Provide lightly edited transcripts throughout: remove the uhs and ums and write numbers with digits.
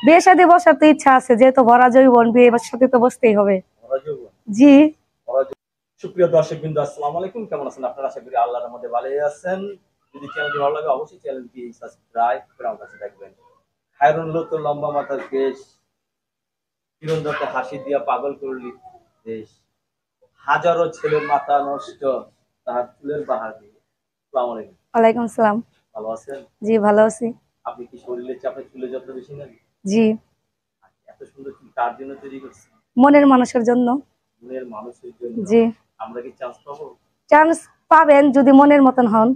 বিয়ে শাদী বসার তো ইচ্ছা আছে, যেহেতু ভরা যৌবন, বিয়ে শাদী তো বসতেই হবে। জি। সুপ্রিয় দর্শকবৃন্দ, আসসালামু আলাইকুম। কেমন আছেন আপনারা? আশা করি আল্লাহর রহমতে ভালোই আছেন। যদি চ্যানেলটি ভালো লাগে অবশ্যই চ্যানেলটি সাবস্ক্রাইব করে আমার পাশে থাকবেন। খায়রুল্লাহ তো লম্বা মাথার কেশ, কিরণদাকে হাসি দিয়া পাগল করলি দেশ, হাজারো ছেলের মাথা নষ্ট তাহার চুলের বাহার দিয়ে। আসসালামু আলাইকুম। ওয়ালাইকুম আসসালাম। ভালো আছেন? জি ভালো আছি। আপনি কি শরীরের চাপে চুলে যত্ন বেশি নেন? জি। এত সুন্দর চুল কার জন্য তৈরি করছেন? মনের মানুষের জন্য। মনের মানুষের জন্য। জি। আমরা কি চান্স পাবো? চান্স পাবেন যদি মনের মতন হন।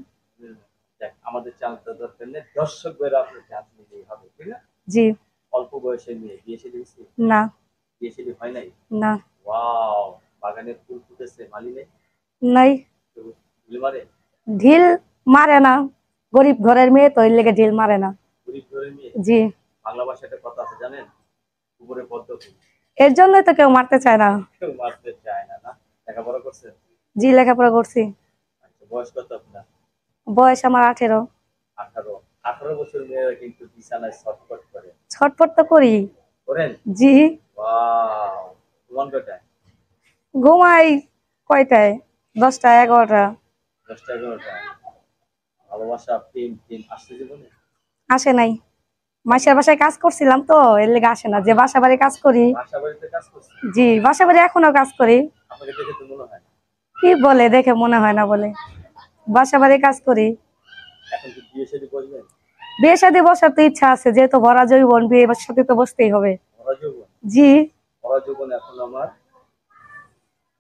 আমাদের চান্সটা দরকার নেই, দর্শক ভাইরা আপনার চান্স নিলেই হবে, ঠিক না? জি। অল্প বয়সে মেয়ে, বিয়ে শাদী হয়েছে? না। বিয়ে শাদী হয় নাই? না। ওয়াও, বাগানের ফুল ফুটেছে, মালি নেই? নাই। ঢিল মারে? ঢিল মারে না, গরিব ঘরের মেয়ে তো, এর লেগে ঢিল মারে না। গরিব ঘরের মেয়ে? জি। বাংলা ভাষায় একটা কথা আছে জানেন, উপরে পদ্ম ফুল। এর জন্যই তো কেউ মারতে চায় না। কেউ মারতে চায় না, না? লেখাপড়া করছেন? জি লেখাপড়া করছি। আচ্ছা, বয়স কত আপনার? বয়স আমার 18। 18? 18 বছর মেয়েরা কিন্তু বিছানায় ছটফট করে। ছটফট তো করি। করেন? জি। ওয়াও, ঘুমান কয়টায়? ঘুমাই কয়টায়? 10টা 11টা। 10টা 11টায়? ভালোবাসা, প্রেম প্রেম আসছে জীবনে? আসে নাই, মাসের বাসায় কাজ করছিলাম তো, এর লেগে আসে না। যে বাসা বাড়ি কাজ করি। বাসা বাড়িতে কাজ করছেন? জি বাসা বাড়ি এখনো কাজ করি। আপনাকে দেখে তো মনে হয়। কি বলে, দেখে মনে হয় না বলে, বাসা বাড়ি কাজ করি। এখন কি বিয়ে শাদী করবেন? বিয়ে শাদী বসার তো ইচ্ছা আছে, যেহেতু ভরা যৌবন, বিয়ে শাদী তো বসতেই হবে। ভরা যৌবন? জি। ভরা যৌবন এখন আমার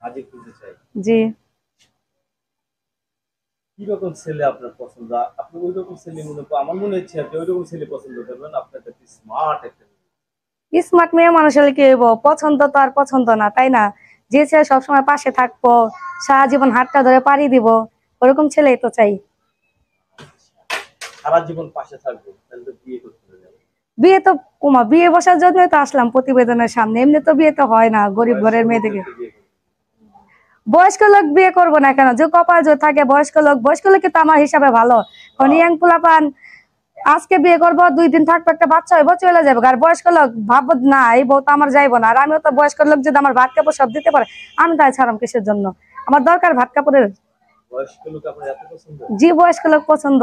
হাজির খুঁজে চাই। জি। কিরকম ছেলে আপনার পছন্দ? আপনি ওই রকম ছেলে মনে করেন, আমার মনে হচ্ছে আপনি ওই রকম ছেলে পছন্দ করবেন। আপনার একটা স্মার্ট একটা স্মার্ট মেয়ে মানুষ হলে কি হইব? পছন্দ তো আর পছন্দ না, তাই না? যে ছেলে সবসময় পাশে থাকবো, সারা জীবন হাতটা ধরে পাড়ি দিব, ওরকম ছেলেই তো চাই। সারা জীবন পাশে থাকবো, তাহলে তো বিয়ে করতে হবে। বিয়ে তো কুমা, বিয়ে বসার জন্যই তো আসলাম প্রতিবেদনের সামনে। এমনি তো বিয়ে তো হয় না গরিব ঘরের মেয়ে থেকে। বয়স্ক লোক বিয়ে করবো না কেন? যে কপাল যে থাকে বয়স্ক লোক, বয়স্ক লোক কিন্তু আমার হিসাবে ভালো। ইয়াং পোলাপান আজকে বিয়ে করবো, 2 দিন থাকবো, একটা বাচ্চা হইব, চলে যাবো। আর বয়স্ক লোক ভাববো না এই বউ তো আমার যাইবো না। আর আমিও তো বয়স্ক লোক, যদি আমার ভাত কাপড় সব দিতে পারে, আমি তাই ছাড়াম কিসের জন্য? আমার দরকার ভাত কাপড়ের। বয়স্ক লোক আপনার এত পছন্দ? জি বয়স্ক লোক পছন্দ।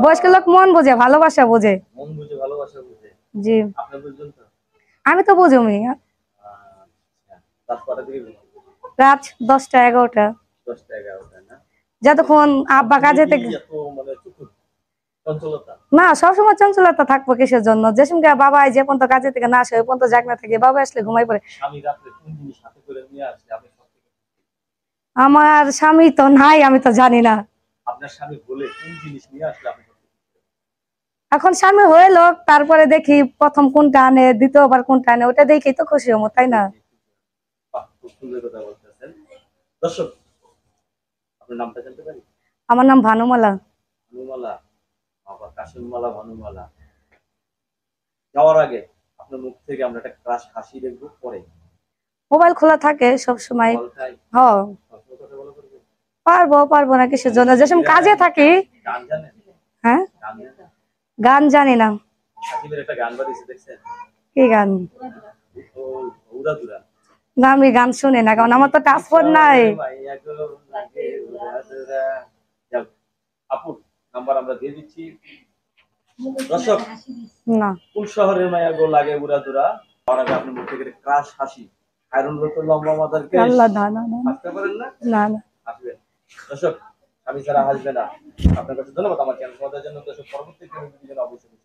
বয়স্ক লোক মন বোঝে, ভালোবাসা বোঝে। মন বুঝে, ভালোবাসা বুঝে। জি। আপনি বুঝছেন তো? আমি তো বুঝুমি। রাত 10টা 11টা। 10টা 11টা না? যতক্ষণ আব্বা কাজে থেকে না, সবসময় চঞ্চলতা থাকবো কিসের জন্য? যে সঙ্গে বাবা যে পর্যন্ত কাজে থেকে না আসে ওই পর্যন্ত জাগনা থাকে, বাবা আসলে ঘুমাই পড়ে। আমার স্বামী তো নাই, আমি তো জানি না। আপনার স্বামী বলে কোন জিনিস নিয়ে আসলে আপনি? এখন স্বামী হয়ে লোক, তারপরে দেখি প্রথম কোনটা আনে, দ্বিতীয়বার কোনটা আনে, ওটা দেখি তো খুশি হবো, তাই না? দর্শক, আপনার নামটা জানতে পারি? আমার নাম ভানুমালা। ভানুমালা, বাবা কাশিমমালা ভানুমালা। যাওয়ার আগে আপনার মুখ থেকে আমরা একটা ক্রাশ হাসি দেখবো, পরে মোবাইল খোলা থাকে সব সময়। হ্যাঁ পারবো, পারবো না কিসের জন্য? যে সময় কাজে থাকি। গান জানেন? হ্যাঁ গান জানি না। সাকিবের একটা গান বাজিয়েছে, দেখছেন? কি গান? উড়াদুরা। না আমি গান শুনি না, কারণ আমার তো টাচফোন নাই। আপুর নাম্বার আমরা দিয়ে দিচ্ছি। দর্শক, না কোন শহরের মায়া গো লাগে উড়াদুরা? আর আগে আপনার মুখ থেকে ক্রাশ হাসি। খায়রুল তো লম্বা মাথার কেশ। আল্লাহ, না না না হাসতে পারেন না? না না হাসবেন। দর্শক, আমি ছাড়া হাসবে না। আপনার কাছে ধন্যবাদ আমার চ্যানেল জন্য। দর্শক, পরবর্তী ভিডিও অবশ্যই